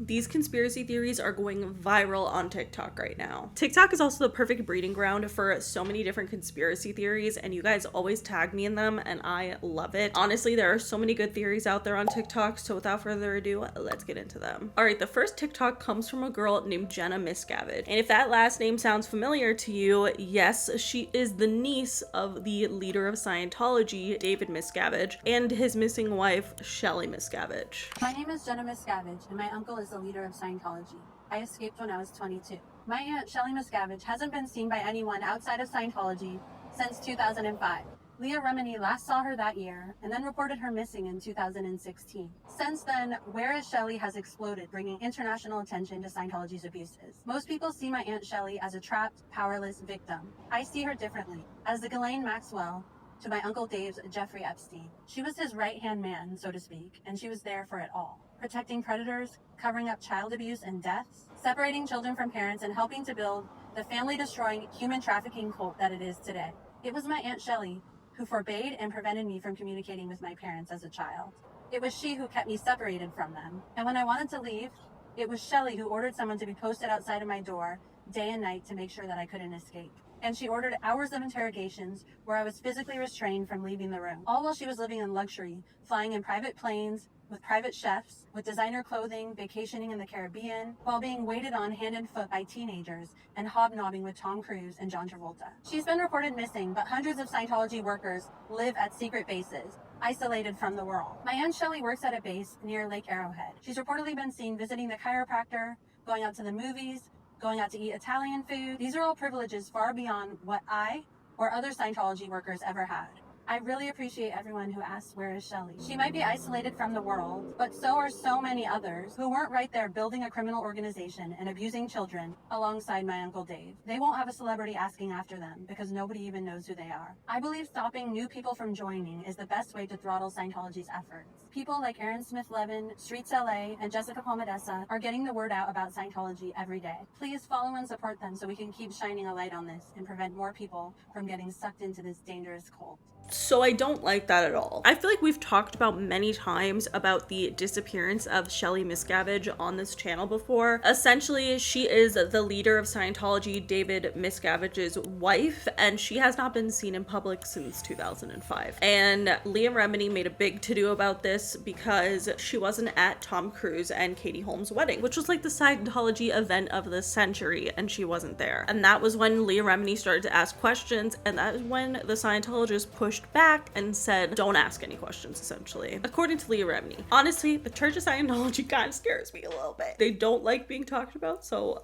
These conspiracy theories are going viral on TikTok right now. TikTok is also the perfect breeding ground for so many different conspiracy theories, and you guys always tag me in them, and I love it. Honestly, there are so many good theories out there on TikTok, so without further ado, let's get into them. All right, the first TikTok comes from a girl named Shelley Miscavige, and if that last name sounds familiar to you, yes, she is the niece of the leader of Scientology, David Miscavige, and his missing wife, Shelley Miscavige. My name is Shelley Miscavige, and my uncle is the leader of Scientology. I escaped when I was 22. My aunt, Shelley Miscavige, hasn't been seen by anyone outside of Scientology since 2005. Leah Remini last saw her that year, and then reported her missing in 2016. Since then, Where is Shelley has exploded, bringing international attention to Scientology's abuses. Most people see my Aunt Shelley as a trapped, powerless victim. I see her differently, as the Ghislaine Maxwell to my Uncle Dave's Jeffrey Epstein. She was his right-hand man, so to speak, and she was there for it all. Protecting predators, covering up child abuse and deaths, separating children from parents, and helping to build the family-destroying human trafficking cult that it is today. It was my Aunt Shelley who forbade and prevented me from communicating with my parents as a child. It was she who kept me separated from them. And when I wanted to leave, it was Shelley who ordered someone to be posted outside of my door day and night to make sure that I couldn't escape. And she ordered hours of interrogations where I was physically restrained from leaving the room, all while she was living in luxury, flying in private planes, with private chefs, with designer clothing, vacationing in the Caribbean, while being waited on hand and foot by teenagers and hobnobbing with Tom Cruise and John Travolta. She's been reported missing, but hundreds of Scientology workers live at secret bases, isolated from the world. My Aunt Shelley works at a base near Lake Arrowhead. She's reportedly been seen visiting the chiropractor, going out to the movies, going out to eat Italian food. These are all privileges far beyond what I or other Scientology workers ever had. I really appreciate everyone who asks, where is Shelley? She might be isolated from the world, but so are so many others who weren't right there building a criminal organization and abusing children alongside my Uncle Dave. They won't have a celebrity asking after them because nobody even knows who they are. I believe stopping new people from joining is the best way to throttle Scientology's efforts. People like Aaron Smith-Levin, Streets LA, and Jessica Palmadessa are getting the word out about Scientology every day. Please follow and support them so we can keep shining a light on this and prevent more people from getting sucked into this dangerous cult. So I don't like that at all. I feel like we've talked about many times about the disappearance of Shelley Miscavige on this channel before. Essentially, she is the leader of Scientology, David Miscavige's wife, and she has not been seen in public since 2005. And Leah Remini made a big to-do about this because she wasn't at Tom Cruise and Katie Holmes' wedding, which was like the Scientology event of the century, and she wasn't there. And that was when Leah Remini started to ask questions, and that is when the Scientologists pushed back and said, don't ask any questions, essentially. According to Leah Remini. Honestly, the Church of Scientology kind of scares me a little bit. They don't like being talked about, so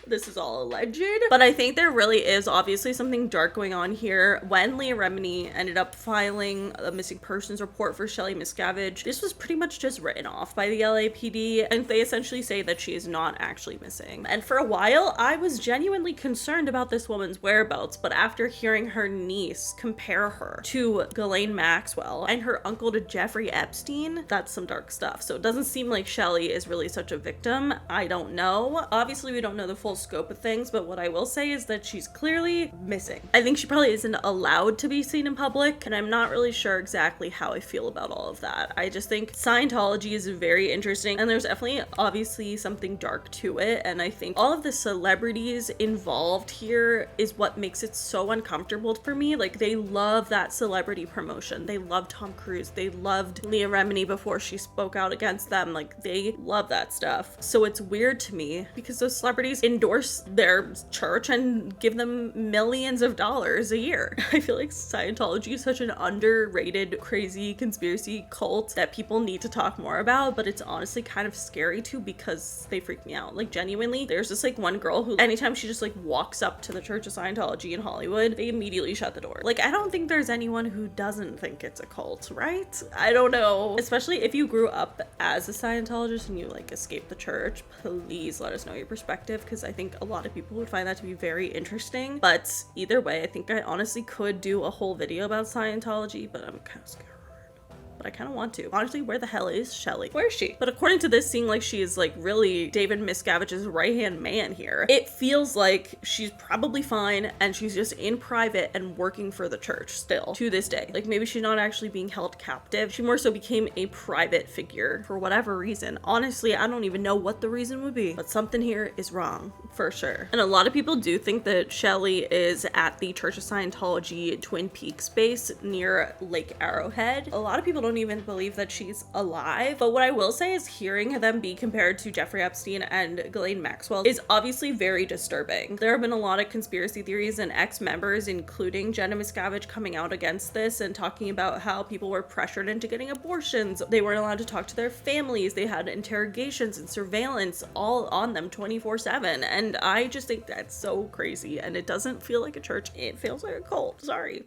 this is all alleged. But I think there really is obviously something dark going on here. When Leah Remini ended up filing a missing persons report for Shelley Miscavige, this was pretty much just written off by the LAPD, and they essentially say that she is not actually missing. And for a while, I was genuinely concerned about this woman's whereabouts, but after hearing her niece compare her to Ghislaine Maxwell and her uncle to Jeffrey Epstein, that's some dark stuff. So it doesn't seem like Shelley is really such a victim. I don't know. Obviously, we don't know the full scope of things, but what I will say is that she's clearly missing. I think she probably isn't allowed to be seen in public, and I'm not really sure exactly how I feel about all of that. I just think Scientology is very interesting, and there's definitely obviously something dark to it, and I think all of the celebrities involved here is what makes it so uncomfortable for me. Like, they love that celebrity promotion. They loved Tom Cruise. They loved Leah Remini before she spoke out against them. Like, they love that stuff. So it's weird to me because those celebrities endorse their church and give them millions of dollars a year. I feel like Scientology is such an underrated, crazy conspiracy cult that people need to talk more about, but it's honestly kind of scary too because they freak me out. Like, genuinely, there's this like one girl who anytime she just like walks up to the Church of Scientology in Hollywood, they immediately shut the door. Like, I don't think there's anyone who doesn't think it's a cult, right? I don't know. Especially if you grew up as a Scientologist and you like escaped the church, please let us know your perspective, because I think a lot of people would find that to be very interesting. But either way, I think I honestly could do a whole video about Scientology, but I'm kind of scared. but I kind of want to. Honestly, where the hell is Shelley? Where is she? But according to this, seeing like she is like really David Miscavige's right-hand man here, it feels like she's probably fine and she's just in private and working for the church still to this day. Like maybe she's not actually being held captive. She more so became a private figure for whatever reason. Honestly, I don't even know what the reason would be, but something here is wrong for sure. And a lot of people do think that Shelley is at the Church of Scientology Twin Peaks base near Lake Arrowhead. A lot of people don't even believe that she's alive, but what I will say is hearing them be compared to Jeffrey Epstein and Ghislaine Maxwell is obviously very disturbing. There have been a lot of conspiracy theories and ex-members, including Jenna Miscavige, coming out against this and talking about how people were pressured into getting abortions. They weren't allowed to talk to their families. They had interrogations and surveillance all on them 24/7. And I just think that's so crazy. And it doesn't feel like a church. It feels like a cult. Sorry.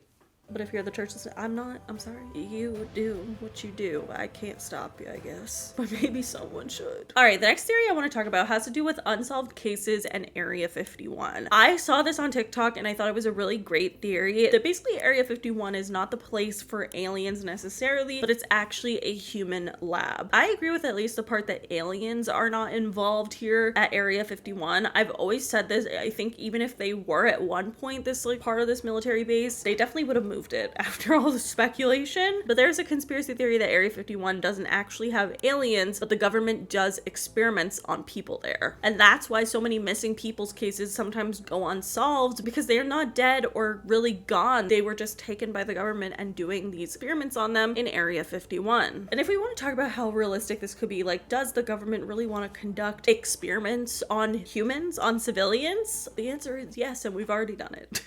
But if you're the church, I'm not. I'm sorry. You do what you do. I can't stop you, I guess. But maybe someone should. All right, the next theory I want to talk about has to do with unsolved cases and Area 51. I saw this on TikTok and I thought it was a really great theory. That basically Area 51 is not the place for aliens necessarily, but it's actually a human lab. I agree with at least the part that aliens are not involved here at Area 51. I've always said this. I think even if they were at one point this like part of this military base, they definitely would have moved it after all the speculation. But there's a conspiracy theory that Area 51 doesn't actually have aliens, but the government does experiments on people there. And that's why so many missing people's cases sometimes go unsolved, because they are not dead or really gone. They were just taken by the government and doing these experiments on them in Area 51. And if we want to talk about how realistic this could be, like, does the government really want to conduct experiments on humans, on civilians? The answer is yes, and we've already done it.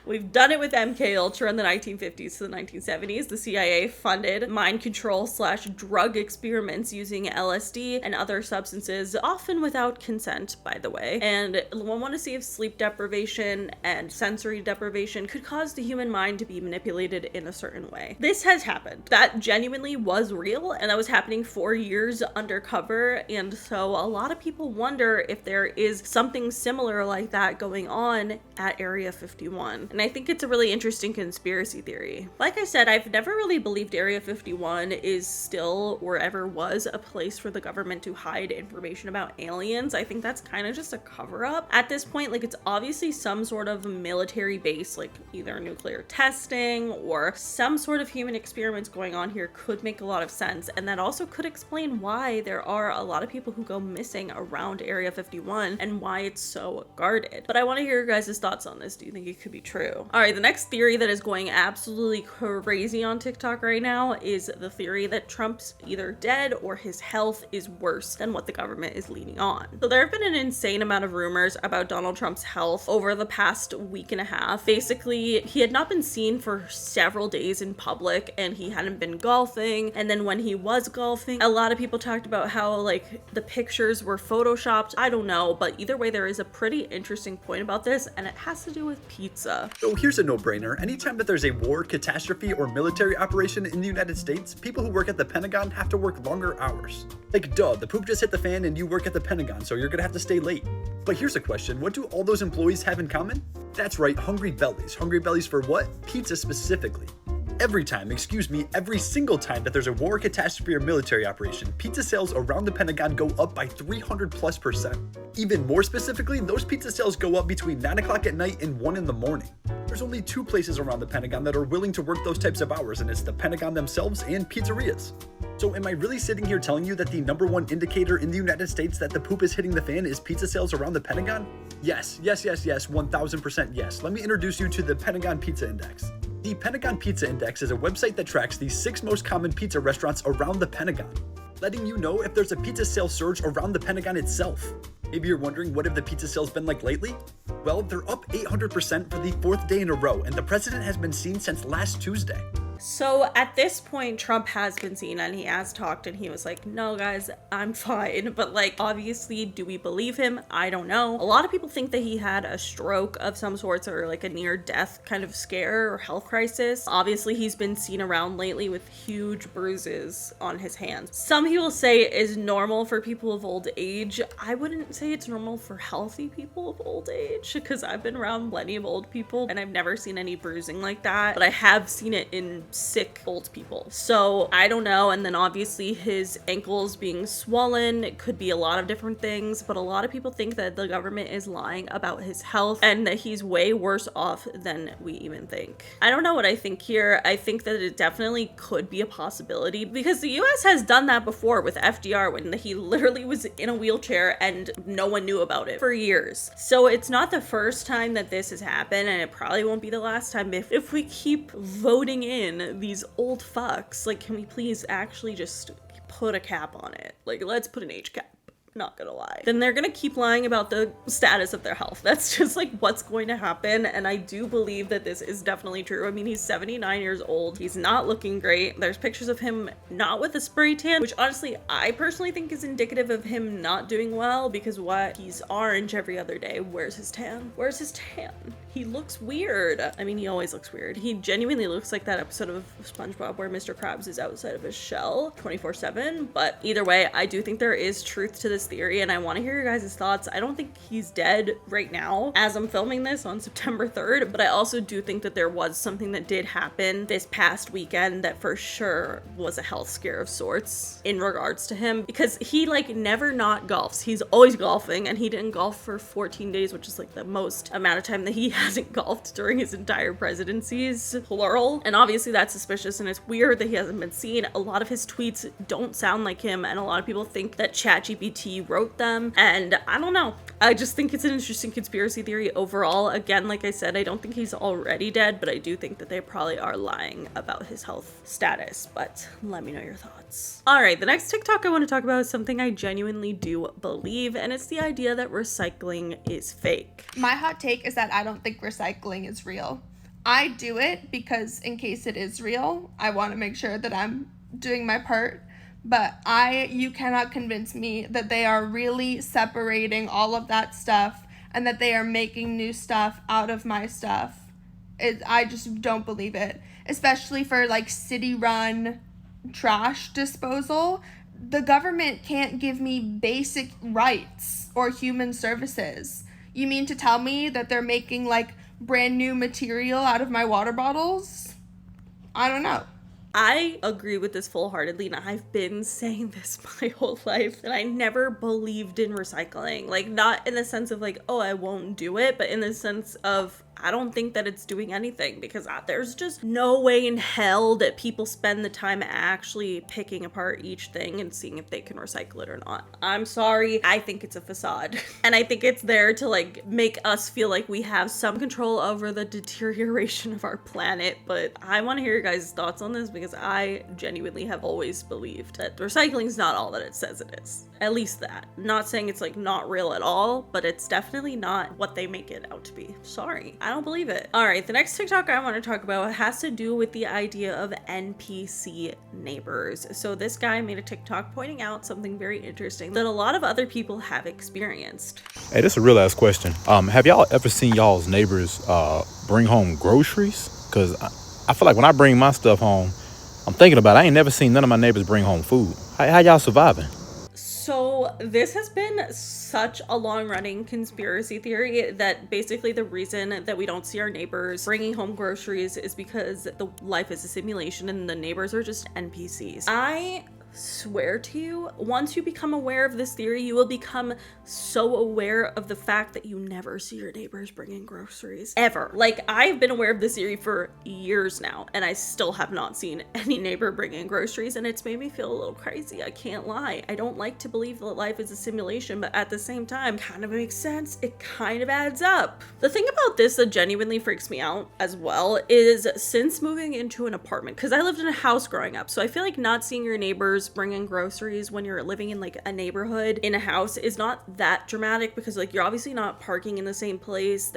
We've done it with MK Ultra in the 1950s to the 1970s. The CIA funded mind control / drug experiments using LSD and other substances, often without consent, by the way. And we want to see if sleep deprivation and sensory deprivation could cause the human mind to be manipulated in a certain way. This has happened. That genuinely was real, and that was happening for years undercover. And so a lot of people wonder if there is something similar like that going on at Area 51. And I think it's a really interesting conspiracy theory. Like I said, I've never really believed Area 51 is still or ever was a place for the government to hide information about aliens. I think that's kind of just a cover-up at this point. Like, it's obviously some sort of military base, like either nuclear testing or some sort of human experiments going on here could make a lot of sense. And that also could explain why there are a lot of people who go missing around Area 51 and why it's so guarded. But I want to hear your guys' thoughts on this. Do you think it could be true? All right, the next theory that is going absolutely crazy on TikTok right now is the theory that Trump's either dead or his health is worse than what the government is leading on. So there have been an insane amount of rumors about Donald Trump's health over the past week and a half. Basically, he had not been seen for several days in public and he hadn't been golfing. And then when he was golfing, a lot of people talked about how like the pictures were photoshopped. I don't know, but either way, there is a pretty interesting point about this, and it has to do with pizza. So here's a no-brainer. Anytime that there's a war, catastrophe, or military operation in the United States, people who work at the Pentagon have to work longer hours. Like, duh, the poop just hit the fan and you work at the Pentagon, so you're gonna have to stay late. But here's a question, what do all those employees have in common? That's right, hungry bellies. Hungry bellies for what? Pizza specifically. Every single time that there's a war, catastrophe, or military operation, pizza sales around the Pentagon go up by 300+%. Even more specifically, those pizza sales go up between 9 o'clock at night and 1 in the morning. There's only 2 places around the Pentagon that are willing to work those types of hours, and it's the Pentagon themselves and pizzerias. So am I really sitting here telling you that the #1 indicator in the United States that the poop is hitting the fan is pizza sales around the Pentagon? Yes, 1000% yes. Let me introduce you to the Pentagon Pizza Index. The Pentagon Pizza Index is a website that tracks the 6 most common pizza restaurants around the Pentagon, letting you know if there's a pizza sales surge around the Pentagon itself. Maybe you're wondering, what have the pizza sales been like lately? Well, they're up 800% for the 4th day in a row, and the president has been seen since last Tuesday. So at this point, Trump has been seen and he has talked and he was like, no guys, I'm fine. But like, obviously, do we believe him? I don't know. A lot of people think that he had a stroke of some sorts or like a near death kind of scare or health crisis. Obviously, he's been seen around lately with huge bruises on his hands. Some people say it is normal for people of old age. I wouldn't say it's normal for healthy people of old age, because I've been around plenty of old people and I've never seen any bruising like that. But I have seen it in sick old people. So I don't know. And then obviously his ankles being swollen, it could be a lot of different things, but a lot of people think that the government is lying about his health and that he's way worse off than we even think. I don't know what I think here. I think that it definitely could be a possibility because the US has done that before with FDR when he literally was in a wheelchair and no one knew about it for years. So it's not the first time that this has happened, and it probably won't be the last time if we keep voting in these old fucks. Like, can we please actually just put a cap on it? Like, let's put an age cap. Not gonna lie. Then they're gonna keep lying about the status of their health. That's just like what's going to happen. And I do believe that this is definitely true. I mean, he's 79 years old. He's not looking great. There's pictures of him not with a spray tan, which honestly, I personally think is indicative of him not doing well because what? He's orange every other day. Where's his tan? Where's his tan? He looks weird. I mean, he always looks weird. He genuinely looks like that episode of SpongeBob where Mr. Krabs is outside of his shell 24/7. But either way, I do think there is truth to this theory and I want to hear your guys' thoughts. I don't think he's dead right now as I'm filming this on September 3rd, but I also do think that there was something that did happen this past weekend that for sure was a health scare of sorts in regards to him because he like never not golfs. He's always golfing and he didn't golf for 14 days, which is like the most amount of time that he hasn't golfed during his entire presidencies, plural. And obviously that's suspicious and it's weird that he hasn't been seen. A lot of his tweets don't sound like him and a lot of people think that ChatGPT wrote them, and I don't know. I just think it's an interesting conspiracy theory overall. Again, like I said, I don't think he's already dead, but I do think that they probably are lying about his health status, but let me know your thoughts. All right, the next TikTok I want to talk about is something I genuinely do believe, and it's the idea that recycling is fake. My hot take is that I don't think recycling is real. I do it because in case it is real, I want to make sure that I'm doing my part. But you cannot convince me that they are really separating all of that stuff and that they are making new stuff out of my stuff. I just don't believe it. Especially for like city-run trash disposal. The government can't give me basic rights or human services. You mean to tell me that they're making like brand new material out of my water bottles? I don't know. I agree with this full-heartedly, and I've been saying this my whole life, that I never believed in recycling. Like, not in the sense of like, oh, I won't do it, but in the sense of I don't think that it's doing anything because there's just no way in hell that people spend the time actually picking apart each thing and seeing if they can recycle it or not. I'm sorry. I think it's a facade. And I think it's there to like make us feel like we have some control over the deterioration of our planet. But I want to hear your guys' thoughts on this because I genuinely have always believed that recycling is not all that it says it is. At least that. Not saying it's like not real at all, but it's definitely not what they make it out to be. Sorry. I don't believe it. All right, the next TikTok I want to talk about has to do with the idea of NPC neighbors. So this guy made a TikTok pointing out something very interesting that a lot of other people have experienced. Hey, this is a real ass question. Have y'all ever seen y'all's neighbors bring home groceries? Because I feel like when I bring my stuff home, I'm thinking about it. I ain't never seen none of my neighbors bring home food. How y'all surviving? So this has been such a long-running conspiracy theory that basically the reason that we don't see our neighbors bringing home groceries is because the life is a simulation and the neighbors are just NPCs. I swear to you, once you become aware of this theory, you will become so aware of the fact that you never see your neighbors bringing groceries ever. Like, I've been aware of this theory for years now and I still have not seen any neighbor bringing groceries, and it's made me feel a little crazy. I can't lie. I don't like to believe that life is a simulation, but at the same time, kind of makes sense. It kind of adds up. The thing about this that genuinely freaks me out as well is since moving into an apartment, because I lived in a house growing up, so I feel like not seeing your neighbors bringing groceries when you're living in like a neighborhood in a house is not that dramatic because like you're obviously not parking in the same place.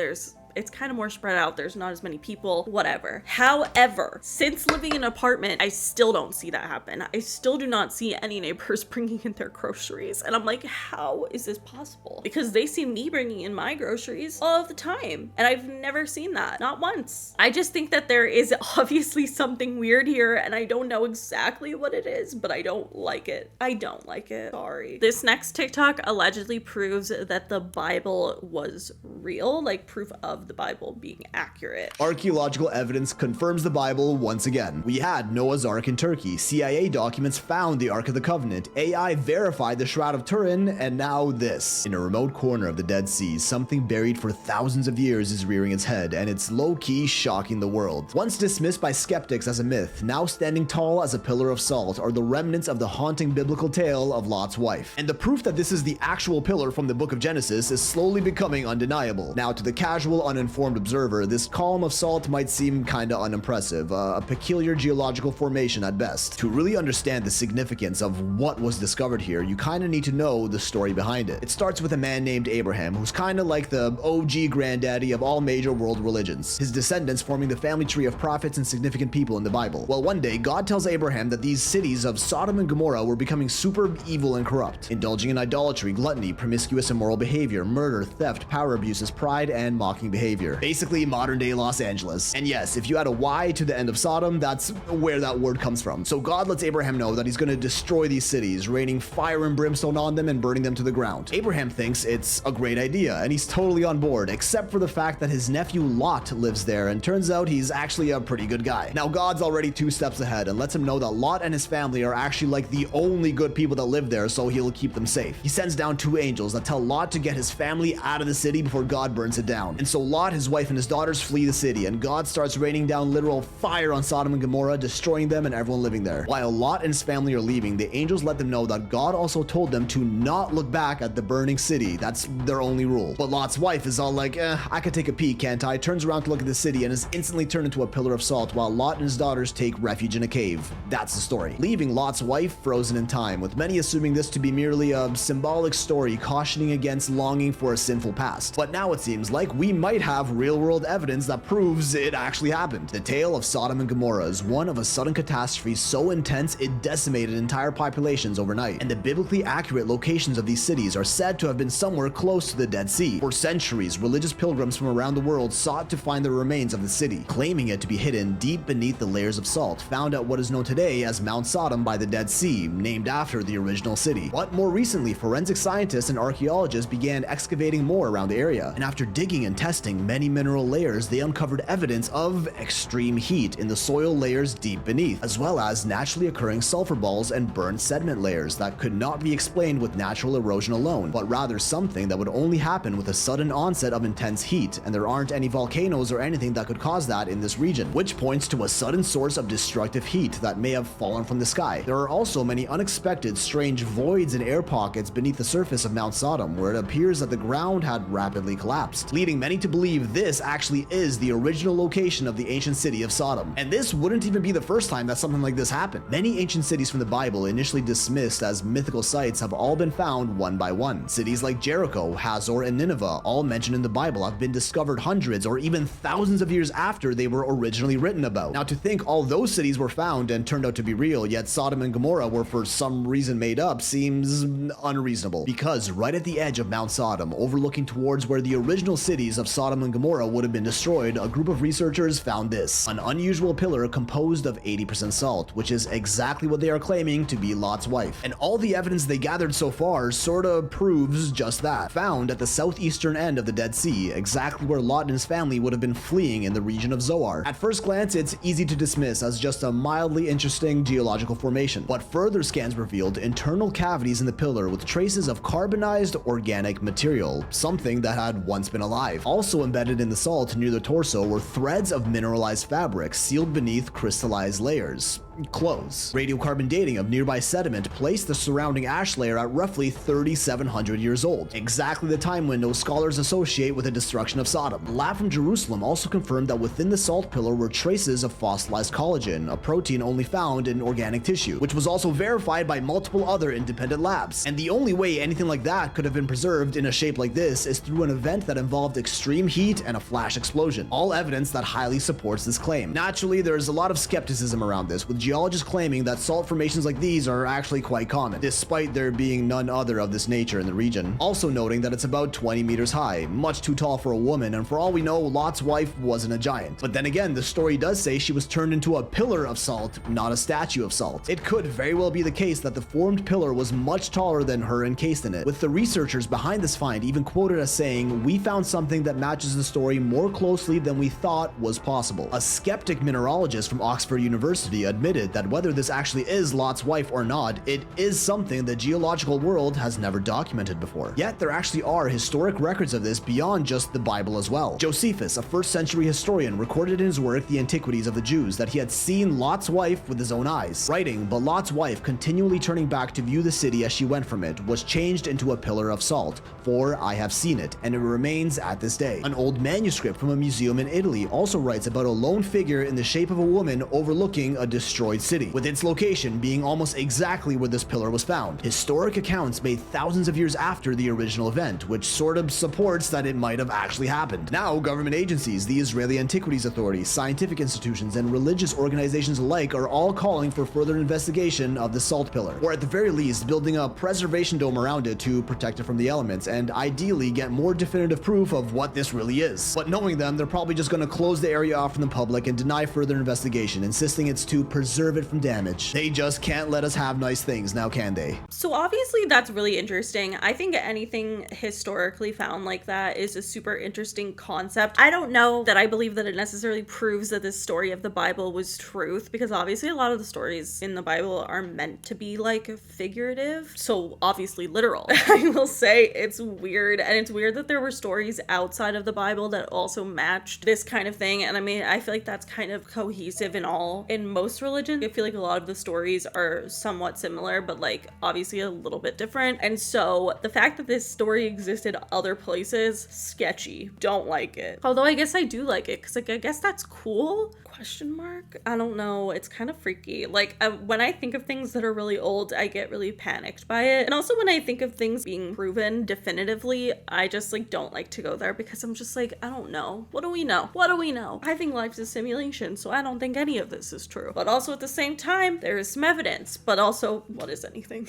It's kind of more spread out. There's not as many people, whatever. However, since living in an apartment, I still don't see that happen. I still do not see any neighbors bringing in their groceries. And I'm like, how is this possible? Because they see me bringing in my groceries all of the time. And I've never seen that, not once. I just think that there is obviously something weird here and I don't know exactly what it is, but I don't like it. I don't like it. Sorry. This next TikTok allegedly proves that the Bible was real, like proof of of the Bible being accurate. Archaeological evidence confirms the Bible once again. We had Noah's Ark in Turkey, CIA documents found the Ark of the Covenant, AI verified the Shroud of Turin, and now this. In a remote corner of the Dead Sea, something buried for thousands of years is rearing its head, and it's low-key shocking the world. Once dismissed by skeptics as a myth, now standing tall as a pillar of salt are the remnants of the haunting biblical tale of Lot's wife. And the proof that this is the actual pillar from the book of Genesis is slowly becoming undeniable. Now, to the casual, uninformed observer, this column of salt might seem kinda unimpressive, a peculiar geological formation at best. To really understand the significance of what was discovered here, you kinda need to know the story behind it. It starts with a man named Abraham, who's kinda like the OG granddaddy of all major world religions, his descendants forming the family tree of prophets and significant people in the Bible. Well, one day, God tells Abraham that these cities of Sodom and Gomorrah were becoming super evil and corrupt, indulging in idolatry, gluttony, promiscuous immoral behavior, murder, theft, power abuses, pride, and mocking behavior. Basically, modern-day Los Angeles. And yes, if you add a Y to the end of Sodom, that's where that word comes from. So God lets Abraham know that he's going to destroy these cities, raining fire and brimstone on them and burning them to the ground. Abraham thinks it's a great idea, and he's totally on board, except for the fact that his nephew Lot lives there, and turns out he's actually a pretty good guy. Now, God's already 2 steps ahead and lets him know that Lot and his family are actually like the only good people that live there, so he'll keep them safe. He sends down 2 angels that tell Lot to get his family out of the city before God burns it down. And so Lot, his wife, and his daughters flee the city, and God starts raining down literal fire on Sodom and Gomorrah, destroying them and everyone living there. While Lot and his family are leaving, the angels let them know that God also told them to not look back at the burning city. That's their only rule. But Lot's wife is all like, I could take a peek, can't I? Turns around to look at the city and is instantly turned into a pillar of salt, while Lot and his daughters take refuge in a cave. That's the story. Leaving Lot's wife frozen in time, with many assuming this to be merely a symbolic story cautioning against longing for a sinful past. But now it seems like we might have real-world evidence that proves it actually happened. The tale of Sodom and Gomorrah is one of a sudden catastrophe so intense it decimated entire populations overnight, and the biblically accurate locations of these cities are said to have been somewhere close to the Dead Sea. For centuries, religious pilgrims from around the world sought to find the remains of the city, claiming it to be hidden deep beneath the layers of salt found at what is known today as Mount Sodom by the Dead Sea, named after the original city. But more recently, forensic scientists and archaeologists began excavating more around the area, and after digging and testing many mineral layers, they uncovered evidence of extreme heat in the soil layers deep beneath, as well as naturally occurring sulfur balls and burned sediment layers that could not be explained with natural erosion alone, but rather something that would only happen with a sudden onset of intense heat, and there aren't any volcanoes or anything that could cause that in this region, which points to a sudden source of destructive heat that may have fallen from the sky. There are also many unexpected, strange voids and air pockets beneath the surface of Mount Sodom, where it appears that the ground had rapidly collapsed, leading many to believe this actually is the original location of the ancient city of Sodom. And this wouldn't even be the first time that something like this happened. Many ancient cities from the Bible, initially dismissed as mythical sites, have all been found one by one. Cities like Jericho, Hazor, and Nineveh, all mentioned in the Bible, have been discovered hundreds or even thousands of years after they were originally written about. Now, to think all those cities were found and turned out to be real, yet Sodom and Gomorrah were for some reason made up, seems unreasonable. Because right at the edge of Mount Sodom, overlooking towards where the original cities of Sodom and Gomorrah would have been destroyed, a group of researchers found this, an unusual pillar composed of 80% salt, which is exactly what they are claiming to be Lot's wife. And all the evidence they gathered so far sorta proves just that. Found at the southeastern end of the Dead Sea, exactly where Lot and his family would have been fleeing in the region of Zoar. At first glance, it's easy to dismiss as just a mildly interesting geological formation, but further scans revealed internal cavities in the pillar with traces of carbonized organic material, something that had once been alive. Also embedded in the salt near the torso were threads of mineralized fabric sealed beneath crystallized layers. Close. Radiocarbon dating of nearby sediment placed the surrounding ash layer at roughly 3,700 years old, exactly the time window scholars associate with the destruction of Sodom. The lab from Jerusalem also confirmed that within the salt pillar were traces of fossilized collagen, a protein only found in organic tissue, which was also verified by multiple other independent labs. And the only way anything like that could have been preserved in a shape like this is through an event that involved extreme heat and a flash explosion, all evidence that highly supports this claim. Naturally, there's a lot of skepticism around this, with geologists claiming that salt formations like these are actually quite common, despite there being none other of this nature in the region. Also noting that it's about 20 meters high, much too tall for a woman, and for all we know, Lot's wife wasn't a giant. But then again, the story does say she was turned into a pillar of salt, not a statue of salt. It could very well be the case that the formed pillar was much taller than her encased in it, with the researchers behind this find even quoted as saying, "We found something that matches the story more closely than we thought was possible." A skeptic mineralogist from Oxford University admitted that whether this actually is Lot's wife or not, it is something the geological world has never documented before. Yet there actually are historic records of this beyond just the Bible as well. Josephus, a 1st century historian, recorded in his work The Antiquities of the Jews that he had seen Lot's wife with his own eyes, writing, "But Lot's wife, continually turning back to view the city as she went from it, was changed into a pillar of salt, for I have seen it, and it remains at this day." An old manuscript from a museum in Italy also writes about a lone figure in the shape of a woman overlooking a destroyed city, with its location being almost exactly where this pillar was found. Historic accounts made thousands of years after the original event, which sort of supports that it might have actually happened. Now, government agencies, the Israeli Antiquities Authority, scientific institutions, and religious organizations alike are all calling for further investigation of the salt pillar, or at the very least, building a preservation dome around it to protect it from the elements, and ideally get more definitive proof of what this really is. But knowing them, they're probably just going to close the area off from the public and deny further investigation, insisting it's to preserve it from damage. They just can't let us have nice things, now can they? So obviously that's really interesting. I think anything historically found like that is a super interesting concept. I don't know that I believe that it necessarily proves that this story of the Bible was truth, because obviously a lot of the stories in the Bible are meant to be like figurative, so obviously literal. I will say it's weird, and it's weird that there were stories outside of the Bible that also matched this kind of thing. And I mean, I feel like that's kind of cohesive in most religions. I feel like a lot of the stories are somewhat similar, but like obviously a little bit different. And so the fact that this story existed other places, sketchy. Don't like it. Although I guess I do like it, because like I guess that's cool. Question mark? I don't know. It's kind of freaky. Like when I think of things that are really old, I get really panicked by it. And also when I think of things being proven definitively, I just like don't like to go there, because I'm just like, I don't know. What do we know? What do we know? I think life's a simulation, so I don't think any of this is true. But also at the same time, there is some evidence. But also, what is anything?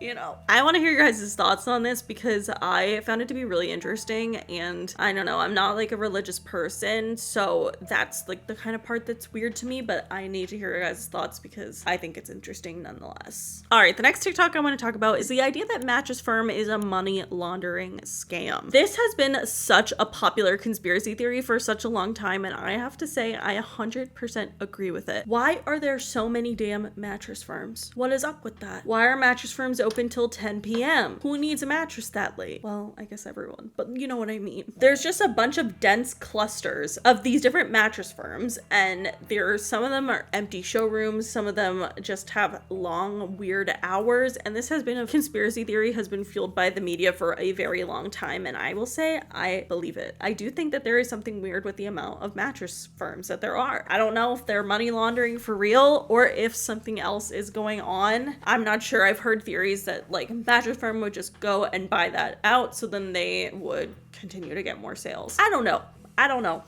You know, I want to hear your guys' thoughts on this, because I found it to be really interesting, and I don't know, I'm not like a religious person, so that's like the kind of part that's weird to me, but I need to hear your guys' thoughts because I think it's interesting nonetheless. All right, the next TikTok I want to talk about is the idea that Mattress Firm is a money laundering scam. This has been such a popular conspiracy theory for such a long time, and I have to say I 100% agree with it. Why are there so many damn mattress firms? What is up with that? Why are mattress firms open till 10 p.m. Who needs a mattress that late? Well, I guess everyone, but you know what I mean. There's just a bunch of dense clusters of these different mattress firms, and some of them are empty showrooms, some of them just have long, weird hours, and this has been a conspiracy theory, has been fueled by the media for a very long time, and I will say I believe it. I do think that there is something weird with the amount of mattress firms that there are. I don't know if they're money laundering for real or if something else is going on. I'm not sure. I've heard theories that like Mattress Firm would just go and buy that out, so then they would continue to get more sales. I don't know.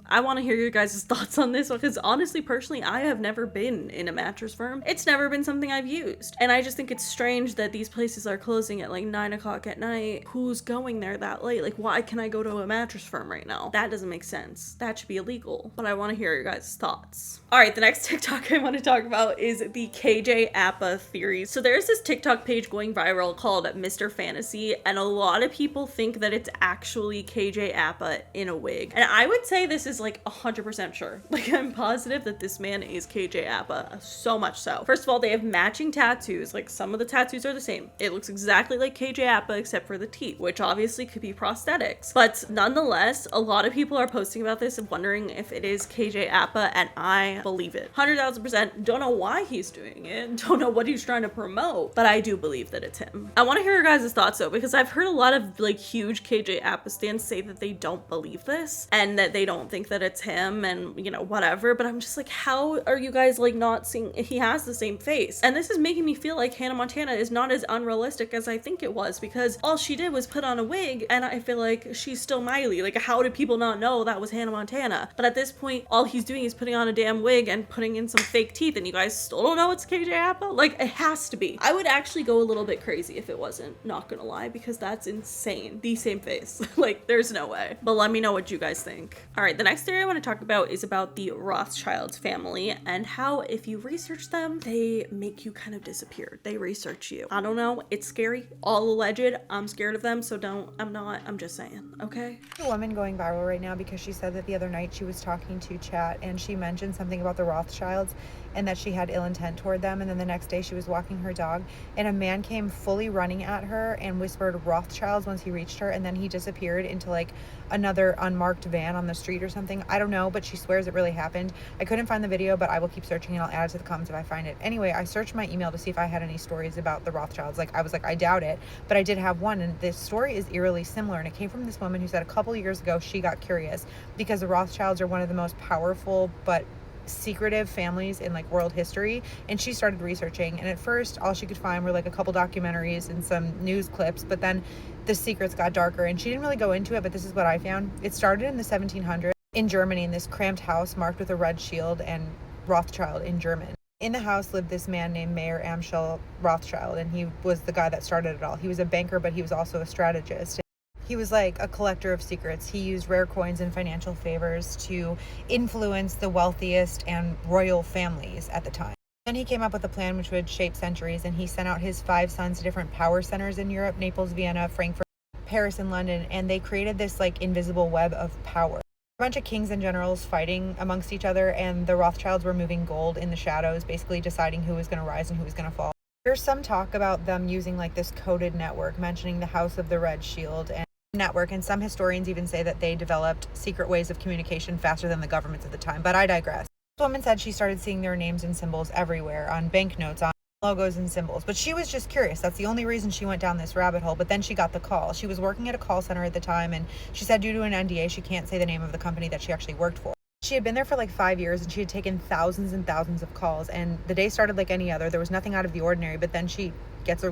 I want to hear your guys' thoughts on this, because honestly, personally, I have never been in a mattress firm. It's never been something I've used. And I just think it's strange that these places are closing at like 9 o'clock at night. Who's going there that late? Like, why can I go to a mattress firm right now? That doesn't make sense. That should be illegal. But I want to hear your guys' thoughts. All right, the next TikTok I want to talk about is the KJ Apa theory. So there's this TikTok page going viral called Mr. Fantasy, and a lot of people think that it's actually KJ Apa in a wig. And I would say this is like 100% sure. Like, I'm positive that this man is KJ Apa, so much so. First of all, they have matching tattoos. Like, some of the tattoos are the same. It looks exactly like KJ Apa except for the teeth, which obviously could be prosthetics. But nonetheless, a lot of people are posting about this and wondering if it is KJ Apa, and I believe it. 100,000%. Don't know why he's doing it. Don't know what he's trying to promote, but I do believe that it's him. I want to hear your guys' thoughts though, because I've heard a lot of like huge KJ Apa stans say that they don't believe this and that they don't think think that it's him and, you know, whatever. But I'm just like, how are you guys like not seeing? He has the same face. And this is making me feel like Hannah Montana is not as unrealistic as I think it was, because all she did was put on a wig, and I feel like she's still Miley. Like, how did people not know that was Hannah Montana? But at this point, all he's doing is putting on a damn wig and putting in some fake teeth, and you guys still don't know it's KJ Apa? Like, it has to be. I would actually go a little bit crazy if it wasn't, not gonna lie, because that's insane. The same face. Like, there's no way. But let me know what you guys think. All right, the next theory I want to talk about is about the Rothschild family and how if you research them, they make you kind of disappear. They research you. I don't know. It's scary. All alleged. I'm scared of them, so I'm just saying, okay? A woman going viral right now because she said that the other night she was talking to chat and she mentioned something about the Rothschilds and that she had ill intent toward them, and then the next day she was walking her dog and a man came fully running at her and whispered Rothschilds once he reached her, and then he disappeared into like another unmarked van on the street or something. I don't know, but she swears it really happened. I couldn't find the video, but I will keep searching and I'll add it to the comments if I find it. Anyway, I searched my email to see if I had any stories about the Rothschilds. Like, I was like, I doubt it, but I did have one, and this story is eerily similar, and it came from this woman who said a couple years ago she got curious because the Rothschilds are one of the most powerful but secretive families in like world history, and she started researching, and at first all she could find were like a couple documentaries and some news clips, but then the secrets got darker and she didn't really go into it, but this is what I found. It started in the 1700s in Germany in this cramped house marked with a red shield and Rothschild in German. In the house lived this man named Mayer Amschel Rothschild, and he was the guy that started it all. He was a banker, but he was also a strategist. He was like a collector of secrets. He used rare coins and financial favors to influence the wealthiest and royal families at the time. Then he came up with a plan which would shape centuries, and he sent out his 5 sons to different power centers in Europe: Naples, Vienna, Frankfurt, Paris, and London, and they created this like invisible web of power. A bunch of kings and generals fighting amongst each other, and the Rothschilds were moving gold in the shadows, basically deciding who was going to rise and who was going to fall. There's some talk about them using like this coded network, mentioning the House of the Red Shield and network, and some historians even say that they developed secret ways of communication faster than the governments at the time, but I digress. This woman said she started seeing their names and symbols everywhere, on banknotes, on logos and symbols, but she was just curious. That's the only reason she went down this rabbit hole. But then she got the call. She was working at a call center at the time, and she said due to an NDA she can't say the name of the company that she actually worked for. She had been there for like 5 years, and she had taken thousands and thousands of calls, and the day started like any other. There was nothing out of the ordinary, but then she gets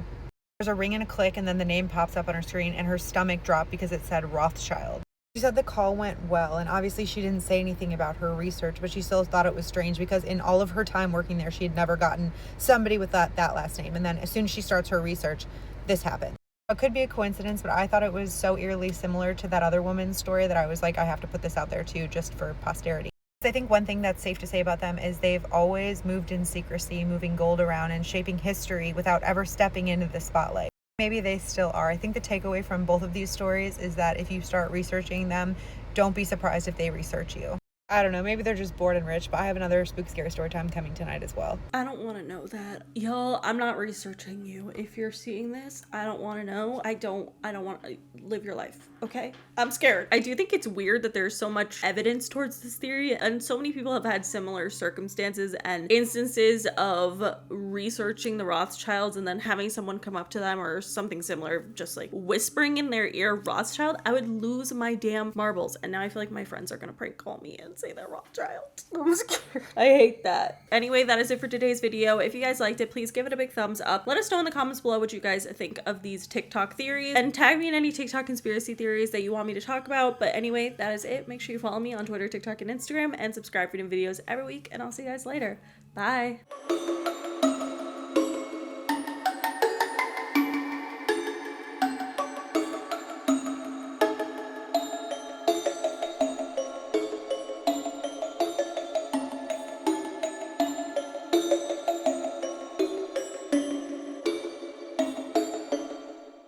there's a ring and a click, and then the name pops up on her screen, and her stomach dropped because it said Rothschild. She said the call went well, and obviously she didn't say anything about her research, but she still thought it was strange because in all of her time working there, she had never gotten somebody with that last name. And then as soon as she starts her research, this happened. It could be a coincidence, but I thought it was so eerily similar to that other woman's story that I was like, I have to put this out there too, just for posterity. I think one thing that's safe to say about them is they've always moved in secrecy, moving gold around and shaping history without ever stepping into the spotlight. Maybe they still are. I think the takeaway from both of these stories is that if you start researching them, don't be surprised if they research you. I don't know, maybe they're just bored and rich, but I have another spook scary story time coming tonight as well. I don't want to know that. Y'all, I'm not researching you. If you're seeing this, I don't want to know. I don't want to live your life, okay? I'm scared. I do think it's weird that there's so much evidence towards this theory, and so many people have had similar circumstances and instances of researching the Rothschilds and then having someone come up to them or something similar, just like whispering in their ear, Rothschild. I would lose my damn marbles. And now I feel like my friends are gonna prank call me and say they're Rothschild. I'm scared. I hate that. Anyway, that is it for today's video. If you guys liked it, please give it a big thumbs up. Let us know in the comments below what you guys think of these TikTok theories, and tag me in any TikTok conspiracy theories that you want me to talk about. But anyway, that is it. Make sure you follow me on Twitter, TikTok, and Instagram, and subscribe for new videos every week, and I'll see you guys later. Bye.